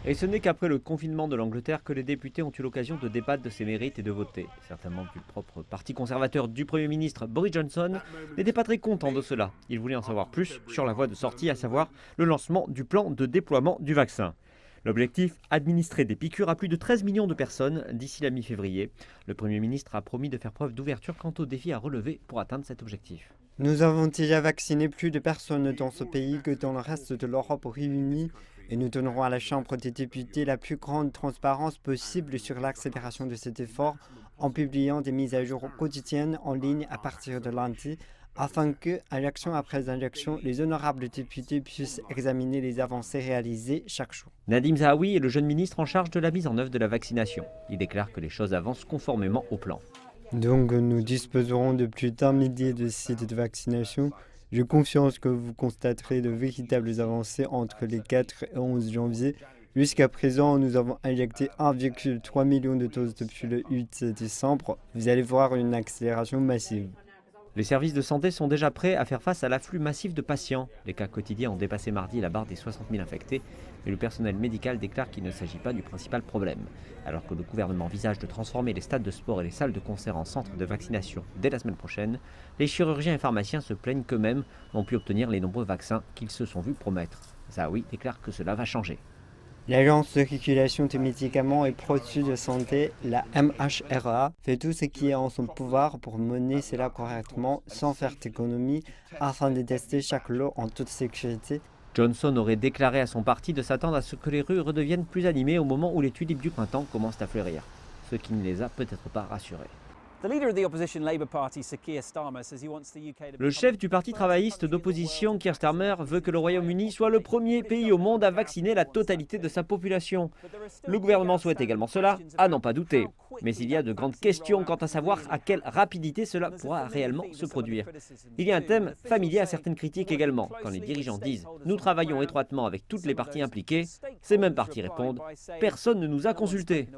Et ce n'est qu'après le confinement de l'Angleterre que les députés ont eu l'occasion de débattre de ses mérites et de voter. Certains membres du propre parti conservateur du Premier ministre Boris Johnson n'étaient pas très contents de cela. Ils voulaient en savoir plus sur la voie de sortie, à savoir le lancement du plan de déploiement du vaccin. L'objectif, administrer des piqûres à plus de 13 millions de personnes d'ici la mi-février. Le Premier ministre a promis de faire preuve d'ouverture quant aux défis à relever pour atteindre cet objectif. Nous avons déjà vacciné plus de personnes dans ce pays que dans le reste de l'Europe réunie et nous donnerons à la Chambre des députés la plus grande transparence possible sur l'accélération de cet effort en publiant des mises à jour quotidiennes en ligne à partir de lundi afin que, élection après élection, les honorables députés puissent examiner les avancées réalisées chaque jour. Nadim Zahawi est le jeune ministre en charge de la mise en œuvre de la vaccination. Il déclare que les choses avancent conformément au plan. Donc nous disposerons de plus d'un millier de sites de vaccination. J'ai confiance que vous constaterez de véritables avancées entre les 4 et 11 janvier. Jusqu'à présent, nous avons injecté 1,3 million de doses depuis le 8 décembre. Vous allez voir une accélération massive. Les services de santé sont déjà prêts à faire face à l'afflux massif de patients. Les cas quotidiens ont dépassé mardi la barre des 60 000 infectés, mais le personnel médical déclare qu'il ne s'agit pas du principal problème. Alors que le gouvernement envisage de transformer les stades de sport et les salles de concert en centres de vaccination dès la semaine prochaine, les chirurgiens et pharmaciens se plaignent qu'eux-mêmes n'ont pu obtenir les nombreux vaccins qu'ils se sont vus promettre. Zahawi déclare que cela va changer. L'Agence de régulation des médicaments et produits de santé, la MHRA, fait tout ce qui est en son pouvoir pour mener cela correctement sans faire d'économie afin de tester chaque lot en toute sécurité. Johnson aurait déclaré à son parti de s'attendre à ce que les rues redeviennent plus animées au moment où les tulipes du printemps commencent à fleurir, ce qui ne les a peut-être pas rassurés. Le chef du parti travailliste d'opposition, Keir Starmer, veut que le Royaume-Uni soit le premier pays au monde à vacciner la totalité de sa population. Le gouvernement souhaite également cela, à n'en pas douter. Mais il y a de grandes questions quant à savoir à quelle rapidité cela pourra réellement se produire. Il y a un thème familier à certaines critiques également. Quand les dirigeants disent « Nous travaillons étroitement avec toutes les parties impliquées », ces mêmes parties répondent « Personne ne nous a consultés ».